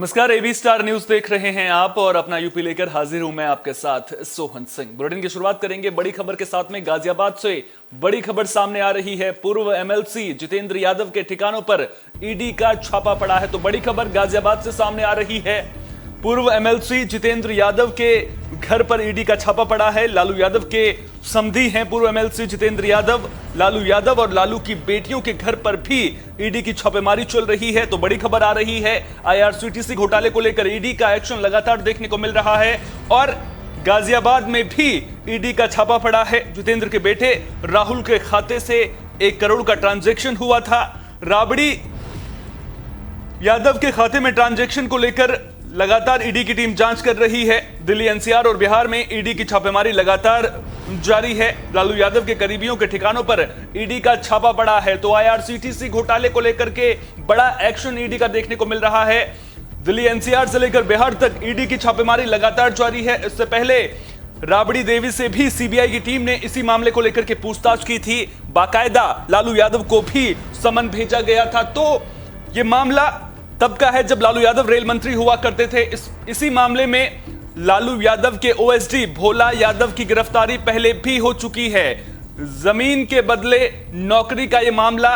नमस्कार, AB star news देख रहे हैं आप और अपना यूपी लेकर हाजिर हूं मैं आपके साथ सोहन सिंह। बुलेटिन की शुरुआत करेंगे बड़ी खबर के साथ में। गाजियाबाद से बड़ी खबर सामने आ रही है। पूर्व एमएलसी जितेंद्र यादव के ठिकानों पर ईडी का छापा पड़ा है। तो बड़ी खबर गाजियाबाद से सामने आ रही है। पूर्व एमएलसी जितेंद्र यादव के घर पर ईडी का छापा पड़ा है। लालू यादव के समधी हैं पूर्व एमएलसी जितेंद्र यादव। लालू यादव और लालू की बेटियों के घर पर भी ईडी की छापेमारी चल रही है। तो बड़ी खबर आ रही है, आईआरसीटीसी घोटाले को लेकर ईडी का एक्शन लगातार देखने को मिल रहा है और गाजियाबाद में भी ईडी का छापा पड़ा है। जितेंद्र के बेटे राहुल के खाते से 1 करोड़ का ट्रांजैक्शन हुआ था। राबड़ी यादव के खाते में ट्रांजैक्शन को लेकर लगातार ईडी की टीम जांच कर रही है। दिल्ली, एनसीआर और बिहार में ईडी की छापेमारी लगातार जारी है। लालू यादव के करीबियों के ठिकानों पर ईडी का छापा पड़ा है। तो आईआरसीटीसी घोटाले को लेकर के बड़ा एक्शन ईडी का देखने को मिल रहा है। दिल्ली, एनसीआर से लेकर बिहार तक ईडी की छापेमारी लगातार जारी है। इससे पहले राबड़ी देवी से भी सीबीआई की टीम ने इसी मामले को लेकर के पूछताछ की थी। बाकायदा लालू यादव को भी समन भेजा गया था। तो यह मामला तब का है जब लालू यादव रेल मंत्री हुआ करते थे। इसी मामले में लालू यादव के ओएसडी भोला यादव की गिरफ्तारी पहले भी हो चुकी है। जमीन के बदले नौकरी का यह मामला,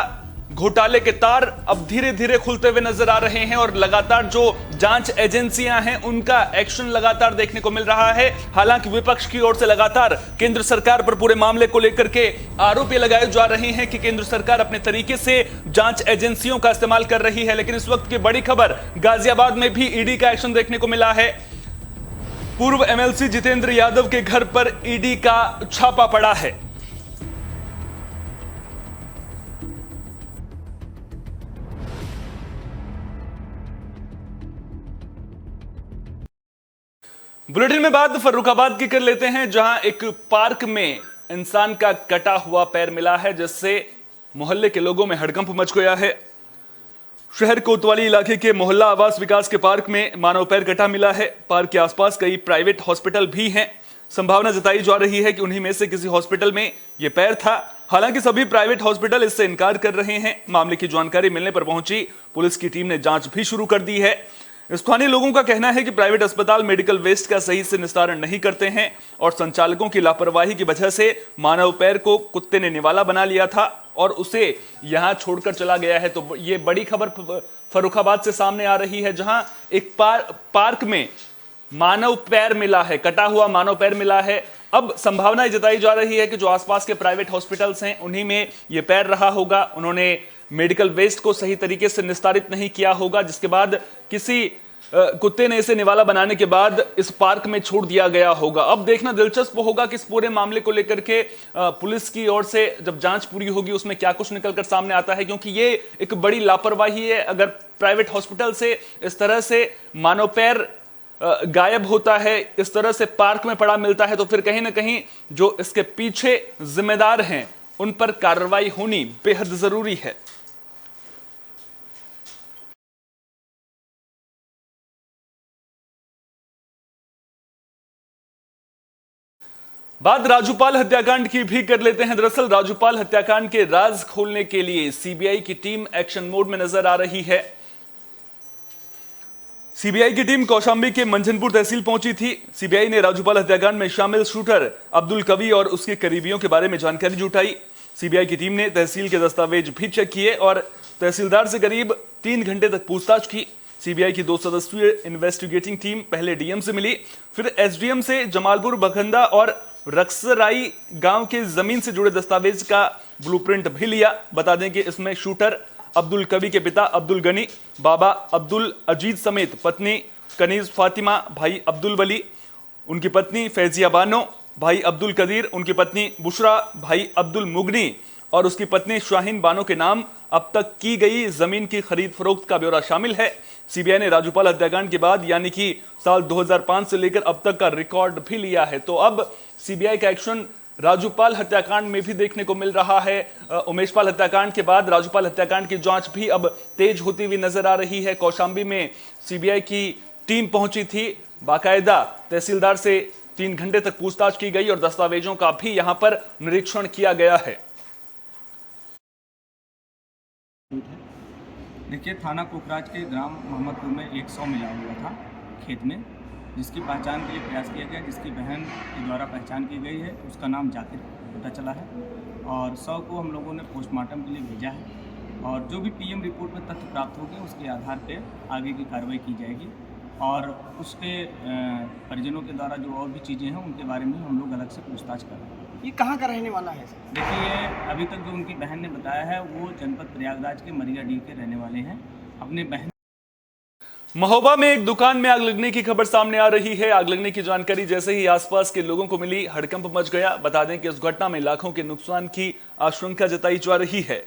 घोटाले के तार अब धीरे धीरे खुलते हुए नजर आ रहे हैं और लगातार जो जांच एजेंसियां हैं उनका एक्शन लगातार देखने को मिल रहा है। हालांकि विपक्ष की ओर से लगातार केंद्र सरकार पर पूरे मामले को लेकर के आरोप ये लगाए जा रहे हैं कि केंद्र सरकार अपने तरीके से जांच एजेंसियों का इस्तेमाल कर रही है। लेकिन इस वक्त की बड़ी खबर, गाजियाबाद में भी ईडी का एक्शन देखने को मिला है। पूर्व एमएलसी जितेंद्र यादव के घर पर ईडी का छापा पड़ा है। बुलेटिन में बात फर्रुखाबाद की कर लेते हैं, जहां एक पार्क में इंसान का कटा हुआ पैर मिला है, जिससे मोहल्ले के लोगों में हड़कंप मच गया है। शहर कोतवाली इलाके के मोहल्ला आवास विकास के पार्क में मानव पैर कटा मिला है। पार्क के आसपास कई प्राइवेट हॉस्पिटल भी हैं। संभावना जताई जा रही है कि उन्हीं में से किसी हॉस्पिटल में यह पैर था। हालांकि सभी प्राइवेट हॉस्पिटल इससे इनकार कर रहे हैं। मामले की जानकारी मिलने पर पहुंची पुलिस की टीम ने जांच भी शुरू कर दी है। स्थानीय लोगों का कहना है कि प्राइवेट अस्पताल मेडिकल वेस्ट का सही से निस्तारण नहीं करते हैं और संचालकों की लापरवाही की वजह से मानव पैर को कुत्ते ने निवाला बना लिया था और उसे यहां छोड़कर चला गया है। तो ये बड़ी खबर फर्रुखाबाद से सामने आ रही है, जहां एक पार्क में मानव पैर मिला है, कटा हुआ मानव पैर मिला है। अब संभावना जताई जा रही है कि जो आसपास के प्राइवेट हॉस्पिटल्स हैं उन्हीं में यह पैर रहा होगा। उन्होंने मेडिकल वेस्ट को सही तरीके से निस्तारित नहीं किया होगा, जिसके बाद किसी कुत्ते ने इसे निवाला बनाने के बाद इस पार्क में छोड़ दिया गया होगा। अब देखना दिलचस्प होगा कि इस पूरे मामले को लेकर के पुलिस की ओर से जब जांच पूरी होगी उसमें क्या कुछ निकलकर सामने आता है, क्योंकि ये एक बड़ी लापरवाही है। अगर प्राइवेट हॉस्पिटल से इस तरह से मानव पैर गायब होता है, इस तरह से पार्क में पड़ा मिलता है, तो फिर कहीं ना कहीं जो इसके पीछे जिम्मेदार हैं उन पर कार्रवाई होनी बेहद जरूरी है। बात राजूपाल हत्याकांड की भी कर लेते हैं। दरअसल राजूपाल हत्याकांड के राज खोलने के लिए सीबीआई की टीम एक्शन मोड में नजर आ रही है। सीबीआई की टीम कौशांबी के मंझनपुर तहसील पहुंची थी। सीबीआई ने राजूपाल हत्याकांड में शामिल शूटर अब्दुल कवी और उसके करीबियों के बारे में जानकारी जुटाई। सीबीआई की टीम ने तहसील के दस्तावेज भी चेक किए और तहसीलदार से करीब 3 घंटे तक पूछताछ की। सीबीआई की 2 सदस्यीय इन्वेस्टिगेटिंग टीम पहले डीएम से मिली, फिर एसडीएम से जमालपुर, बखंदा और रक्सराई गांव के जमीन से जुड़े दस्तावेज का ब्लूप्रिंट भी लिया। बता दें कि इसमें शूटर अब्दुल कवी के पिता अब्दुल गनी, बाबा अब्दुल अजीज समेत पत्नी कनीज फातिमा, भाई अब्दुल वली, उनकी पत्नी फैजिया बानो, भाई अब्दुल कदीर, उनकी पत्नी बुशरा, भाई अब्दुल मुगनी और उसकी पत्नी शाहीन बानो के नाम अब तक की गई जमीन की खरीद फरोख्त का ब्यौरा शामिल है। सीबीआई ने राजूपाल हत्याकांड के बाद यानी कि साल 2005 से लेकर अब तक का रिकॉर्ड भी लिया है। तो अब सीबीआई का एक्शन राजूपाल हत्याकांड में भी देखने को मिल रहा है। उमेशपाल हत्याकांड के बाद राजूपाल हत्याकांड की जांच भी अब तेज होती हुई नजर आ रही है। कौशांबी में सीबीआई की टीम पहुंची थी। बाकायदा तहसीलदार से 3 घंटे तक पूछताछ की गई और दस्तावेजों का भी यहां पर निरीक्षण किया गया है। देखिए, थाना कोकराज के ग्राम मोहम्मदपुर में एक शव मिला हुआ था खेत में, जिसकी पहचान के लिए प्रयास किया गया, जिसकी बहन के द्वारा पहचान की गई है। उसका नाम जाकिर पता चला है और शव को हम लोगों ने पोस्टमार्टम के लिए भेजा है और जो भी पीएम रिपोर्ट में तथ्य प्राप्त होंगे उसके आधार पर आगे की कार्रवाई की जाएगी और उसके परिजनों के द्वारा जो और भी चीज़ें हैं उनके बारे में हम लोग अलग से पूछताछ कर रहे हैं। ये कहाँ का रहने वाला है? देखिए, अभी तक जो उनकी बहन ने बताया है वो जनपद प्रयागराज के मरियाडीह के रहने वाले हैं। अपने बहन महोबा में एक दुकान में आग लगने की खबर सामने आ रही है। आग लगने की जानकारी जैसे ही आसपास के लोगों को मिली, हड़कंप मच गया। बता दें कि इस घटना में लाखों के नुकसान की आशंका जताई जा रही है।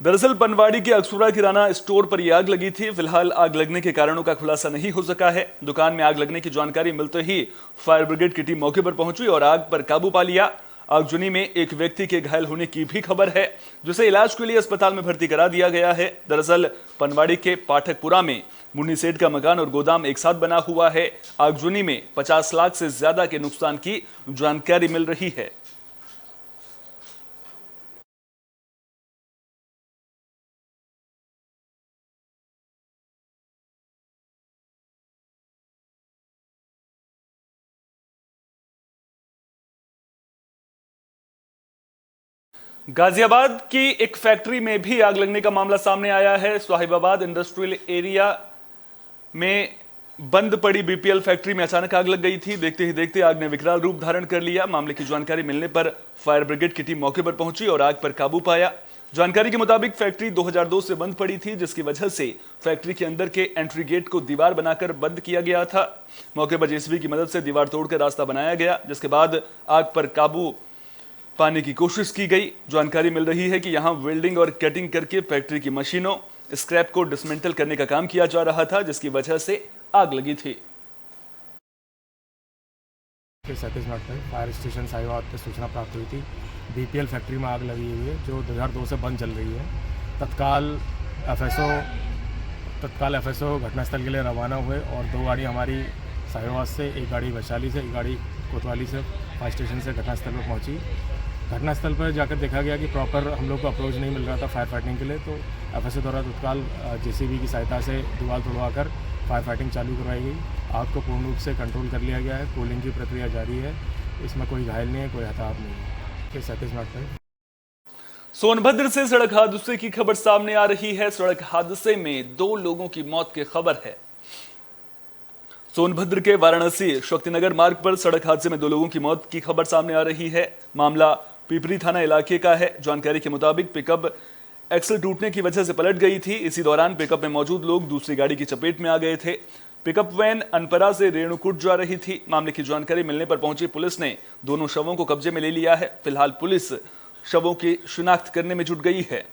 दरअसल पनवाड़ी के अक्सुरा किराना स्टोर पर यह आग लगी थी। फिलहाल आग लगने के कारणों का खुलासा नहीं हो सका है। दुकान में आग लगने की जानकारी मिलते ही फायर ब्रिगेड की टीम मौके पर पहुंची और आग पर काबू पा लिया। आगजनी में एक व्यक्ति के घायल होने की भी खबर है, जिसे इलाज के लिए अस्पताल में भर्ती करा दिया गया है। दरअसल पनवाड़ी के पाठकपुरा में मुन्नी सेठ का मकान और गोदाम एक साथ बना हुआ है। आगजनी में 50 लाख से ज्यादा के नुकसान की जानकारी मिल रही है। गाजियाबाद की एक फैक्ट्री में भी आग लगने का मामला सामने आया है। साहिबाबाद इंडस्ट्रियल एरिया में बंद पड़ी बीपीएल फैक्ट्री में अचानक आग लग गई थी। देखते ही देखते आग ने विकराल रूप धारण कर लिया। मामले की जानकारी मिलने पर फायर ब्रिगेड की टीम मौके पर पहुंची और आग पर काबू पाया। जानकारी के मुताबिक फैक्ट्री 2002 से बंद पड़ी थी, जिसकी वजह से फैक्ट्री के अंदर के एंट्री गेट को दीवार बनाकर बंद किया गया था। मौके पर जेसीबी की मदद से दीवार तोड़कर रास्ता बनाया गया, जिसके बाद आग पर काबू पाने की कोशिश की गई। जानकारी मिल रही है कि यहां वेल्डिंग और कटिंग करके फैक्ट्री की मशीनों स्क्रैप को डिसमेंटल करने का काम किया जा रहा था, जिसकी वजह से आग लगी थी। सतीश मठ में फायर स्टेशन साहिबाबाद से सूचना प्राप्त हुई थी। बीपीएल फैक्ट्री में आग लगी हुई है जो 2002 से बंद चल रही है। तत्काल एफएसओ घटनास्थल के लिए रवाना हुए और 2 गाड़ी हमारी साहिबाबाद से, एक गाड़ी वैशाली से, एक गाड़ी कोतवाली से फायर स्टेशन से घटनास्थल पर पहुंची। घटनास्थल पर जाकर देखा गया कि प्रॉपर हम लोग को अप्रोच नहीं मिल रहा था फायर फाइटिंग के लिए, तो एफएसओ द्वारा तत्काल जेसीबी की सहायता से दीवार तोड़वाकर फायर फाइटिंग चालू करवाई गई। आग को पूर्ण रूप से कंट्रोल कर लिया गया है। कूलिंग की प्रक्रिया जारी है। इसमें कोई घायल नहीं है, कोई हताहत नहीं है। फिर सतीश मठ में सोनभद्र से सड़क हादसे की खबर सामने आ रही है। सड़क हादसे में 2 लोगों की मौत की खबर है। सोनभद्र के वाराणसी शक्तिनगर मार्ग पर सड़क हादसे में 2 लोगों की मौत की खबर सामने आ रही है। मामला पिपरी थाना इलाके का है। जानकारी के मुताबिक पिकअप एक्सल टूटने की वजह से पलट गई थी। इसी दौरान पिकअप में मौजूद लोग दूसरी गाड़ी की चपेट में आ गए थे। पिकअप वैन अनपरा से रेणुकूट जा रही थी। मामले की जानकारी मिलने पर पहुंची पुलिस ने दोनों शवों को कब्जे में ले लिया है। फिलहाल पुलिस शवों की शिनाख्त करने में जुट गई है।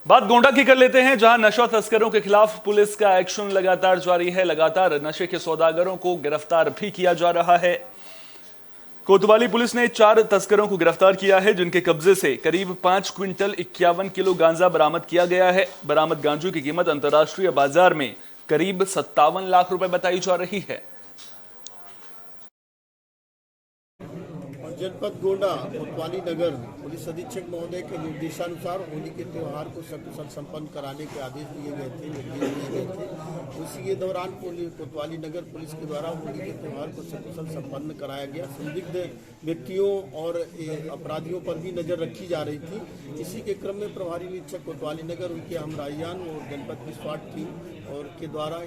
बात गोंडा की कर लेते हैं, जहां नशा तस्करों के खिलाफ पुलिस का एक्शन लगातार जारी है। लगातार नशे के सौदागरों को गिरफ्तार भी किया जा रहा है। कोतवाली पुलिस ने 4 तस्करों को गिरफ्तार किया है, जिनके कब्जे से करीब 5 क्विंटल 51 किलो गांजा बरामद किया गया है। बरामद गांजों की कीमत अंतर्राष्ट्रीय बाजार में करीब 57 लाख रुपए बताई जा रही है। जनपद गोंडा कोतवाली नगर पुलिस अधीक्षक महोदय के निर्देशानुसार होली के त्यौहार को सकुशल संपन्न कराने के आदेश दिए गए थे, निर्देश दिए गए थे। उसी के दौरान कोतवाली नगर पुलिस के द्वारा होली के त्यौहार को सकुशल संपन्न कराया गया। संदिग्ध व्यक्तियों और अपराधियों पर भी नजर रखी जा रही थी। इसी के क्रम में प्रभारी निरीक्षक कोतवाली नगर, उनके हमराहियान और जनपद की स्वाट टीम और के द्वारा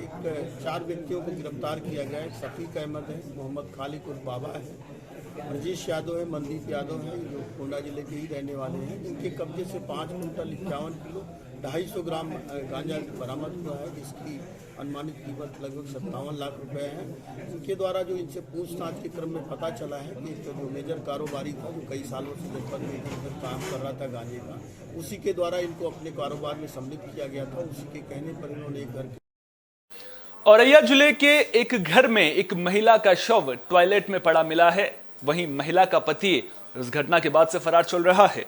4 व्यक्तियों को गिरफ्तार किया गया है। शफीक अहमद है, मोहम्मद खालिद उर्फ बाबा है, ब्रजेश यादव है, मनदीप यादव है, जो गोंडा जिले के ही रहने वाले हैं। इनके कब्जे से 5 क्विंटल 51 किलो 250 ग्राम गांजा बरामद हुआ है, जिसकी अनुमानित कीमत लगभग 57 लाख रुपए है। इनके द्वारा जो इनसे पूछताछ के क्रम में पता चला है कि जो मेजर कारोबारी था, जो कई सालों से जनपद में काम कर रहा था गांजे का, उसी के द्वारा इनको अपने कारोबार में सम्मिलित किया गया था। उसी के कहने पर इन्होंने एक घर औरैया जिले के एक घर में एक महिला का शव टॉयलेट में पड़ा मिला है। वहीं महिला का पति इस घटना के बाद से फरार चल रहा है।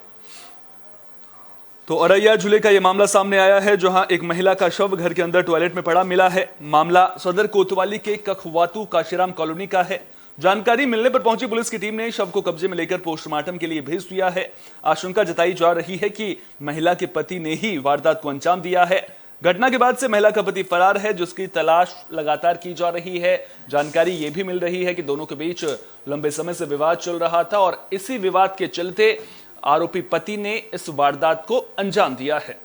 तो तो औरैया जिले का यह मामला सामने आया है, जहां एक महिला का शव घर के अंदर टॉयलेट में पड़ा मिला है। मामला सदर कोतवाली के कखवातू काशीराम कॉलोनी का है। जानकारी मिलने पर पहुंची पुलिस की टीम ने शव को कब्जे में लेकर पोस्टमार्टम के लिए भेज दिया है। आशंका जताई जा रही है कि महिला के पति ने ही वारदात को अंजाम दिया है। घटना के बाद से महिला का पति फरार है, जिसकी तलाश लगातार की जा रही है। जानकारी यह भी मिल रही है कि दोनों के बीच लंबे समय से विवाद चल रहा था और इसी विवाद के चलते आरोपी पति ने इस वारदात को अंजाम दिया है।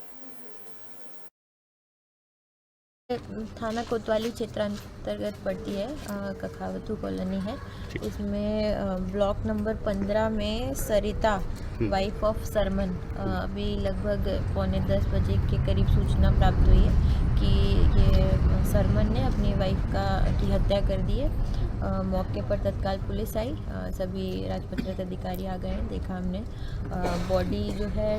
थाना कोतवाली क्षेत्र अंतर्गत पड़ती है, कखावतू कॉलोनी है। इसमें ब्लॉक नंबर 15 में सरिता वाइफ ऑफ सरमन अभी लगभग 9:45 बजे के करीब सूचना प्राप्त हुई है कि ये सरमन ने अपनी वाइफ की हत्या कर दी है। मौके पर तत्काल पुलिस आई, सभी राजपत्रित अधिकारी आ गए हैं। देखा हमने बॉडी जो है,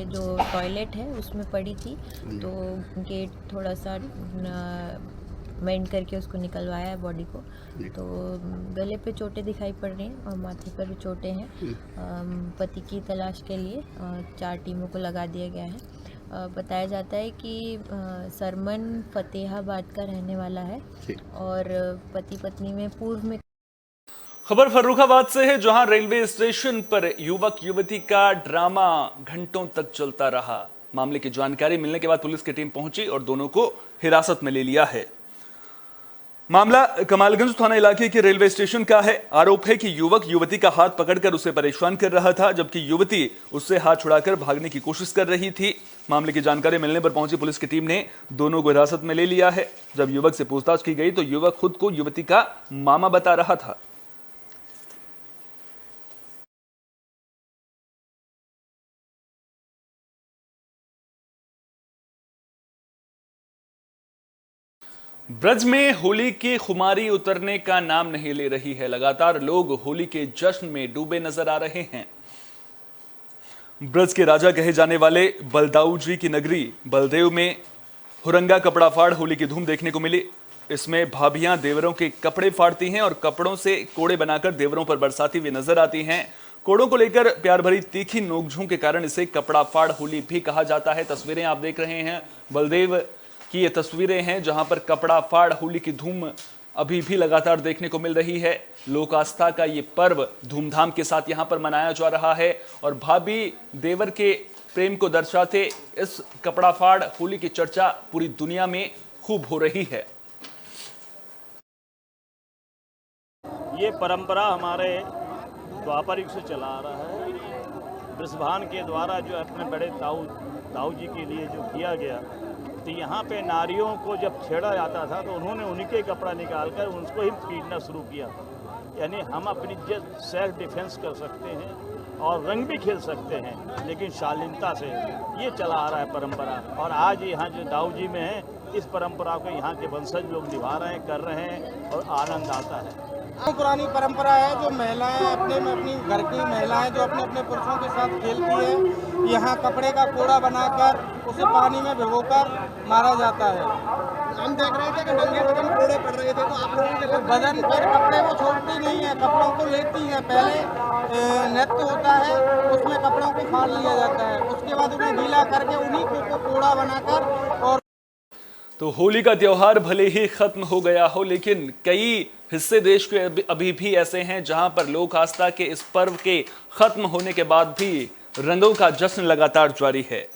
जो टॉयलेट है उसमें पड़ी थी, तो गेट थोड़ा सा मेंड करके उसको निकलवाया है बॉडी को। तो गले पे चोटें दिखाई पड़ रही हैं और माथे पर भी चोटें हैं। पति की तलाश के लिए 4 टीमों को लगा दिया गया है। बताया जाता है कि सरमन फतेहाबाद का रहने वाला है और पति पत्नी में पूर्व में। खबर फर्रुखाबाद से है, जहां रेलवे स्टेशन पर युवक युवती का ड्रामा घंटों तक चलता रहा। मामले की जानकारी मिलने के बाद पुलिस की टीम पहुंची और दोनों को हिरासत में ले लिया है। मामला कमालगंज थाना इलाके के रेलवे स्टेशन का है। आरोप है कि युवक युवती का हाथ पकड़कर उसे परेशान कर रहा था, जबकि युवती उससे हाथ छुड़ाकर भागने की कोशिश कर रही थी। मामले की जानकारी मिलने पर पहुंची पुलिस की टीम ने दोनों को हिरासत में ले लिया है। जब युवक से पूछताछ की गई तो युवक खुद को युवती का मामा बता रहा था। ब्रज में होली की खुमारी उतरने का नाम नहीं ले रही है। लगातार लोग होली के जश्न में डूबे नजर आ रहे हैं। ब्रज के राजा कहे जाने वाले बलदाऊ जी की नगरी बलदेव में हुरंगा कपड़ा फाड़ होली की धूम देखने को मिली। इसमें भाभियां देवरों के कपड़े फाड़ती हैं और कपड़ों से कोड़े बनाकर देवरों पर बरसाती हुई नजर आती हैं। कोड़ों को लेकर प्यार भरी तीखी नोकझोंक के कारण इसे कपड़ा फाड़ होली भी कहा जाता है। तस्वीरें आप देख रहे हैं, बलदेव की ये तस्वीरें हैं, जहां पर कपड़ा फाड़ होली की धूम अभी भी लगातार देखने को मिल रही है। लोक आस्था का ये पर्व धूमधाम के साथ यहां पर मनाया जा रहा है और भाभी देवर के प्रेम को दर्शाते इस कपड़ा फाड़ होली की चर्चा पूरी दुनिया में खूब हो रही है। ये परंपरा हमारे द्वापर युग से चला आ रहा है। वृषभान के द्वारा जो अपने बड़े ताऊ जी के लिए जो किया गया, तो यहाँ पे नारियों को जब छेड़ा जाता था तो उन्होंने उन्हीं के कपड़ा निकालकर उनको ही पीटना शुरू किया। यानी हम अपनी सेल्फ डिफेंस कर सकते हैं और रंग भी खेल सकते हैं, लेकिन शालीनता से ये चला आ रहा है परंपरा। और आज यहाँ जो दाऊ जी में है, इस परंपरा को यहाँ के वंशज लोग निभा रहे हैं, कर रहे हैं और आनंद आता है। पुरानी परंपरा है जो महिलाएं अपने में अपनी घर की महिलाएं जो अपने अपने पुरुषों के साथ खेलती है। यहाँ कपड़े का कोड़ा बनाकर उसे पानी में भिगोकर मारा जाता है। हम देख रहे थे कि नंगे बदन कोड़े पड़ रहे थे, तो आप लोगों के बदन पर कपड़े को छोड़ती नहीं है, कपड़ों को लेती है। पहले नृत्य होता है, उसमें कपड़ों को फाड़ लिया जाता है, उसके बाद उन्हें गीला करके उन्हीं को कोड़ा बनाकर। और तो होली का त्योहार भले ही खत्म हो गया हो, लेकिन कई हिस्से देश के अभी भी ऐसे हैं जहां पर लोक आस्था के इस पर्व के खत्म होने के बाद भी रंगों का जश्न लगातार जारी है।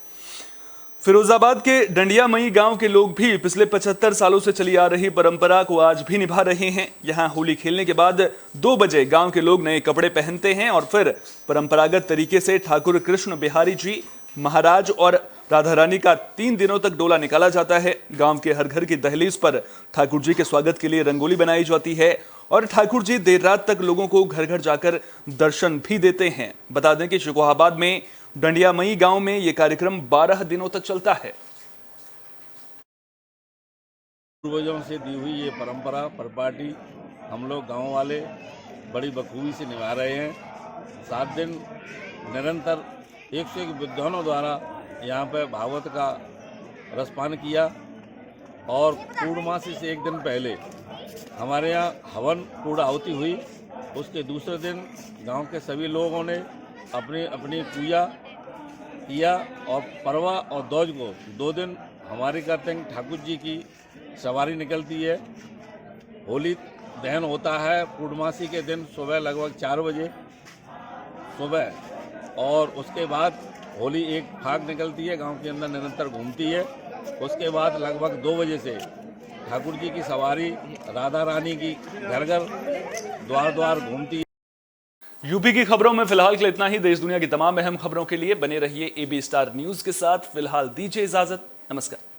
फिरोजाबाद के डंडिया मई गांव के लोग भी पिछले 75 सालों से चली आ रही परंपरा को आज भी निभा रहे हैं। यहां होली खेलने के बाद 2 बजे गांव के लोग नए कपड़े पहनते हैं और फिर परंपरागत तरीके से ठाकुर कृष्ण बिहारी जी महाराज और राधा रानी का 3 दिनों तक डोला निकाला जाता है। गांव के हर घर की दहलीज पर ठाकुर जी के स्वागत के लिए रंगोली बनाई जाती है और ठाकुर जी देर रात तक लोगों को घर घर जाकर दर्शन भी देते हैं। बता दें कि शिकोहाबाद में डंडियामई गांव में यह कार्यक्रम 12 दिनों तक चलता है। पूर्वजों से दी हुई ये परंपरा परपाटी हम लोग गांव वाले बड़ी बखूबी से निभा रहे हैं। 7 दिन निरंतर 101 विद्वानों द्वारा यहाँ पर भागवत का रसपान किया और पूर्णमासी से 1 दिन पहले हमारे यहाँ हवन पूर्णाहुति हुई। उसके दूसरे दिन गांव के सभी लोगों ने अपनी अपनी पूजा किया और परवा और दौज को 2 दिन हमारे करते हैं। ठाकुर जी की सवारी निकलती है। होली दहन होता है पूर्णमासी के दिन सुबह लगभग 4 बजे सुबह, और उसके बाद होली एक फाग निकलती है, गांव के अंदर निरंतर घूमती है। उसके बाद लगभग 2 बजे से ठाकुर जी की सवारी राधा रानी की घर घर द्वार द्वार घूमती है। यूपी की खबरों में फिलहाल के लिए इतना ही। देश दुनिया की तमाम अहम खबरों के लिए बने रहिए AB स्टार न्यूज के साथ। फिलहाल दीजिए इजाजत। नमस्कार।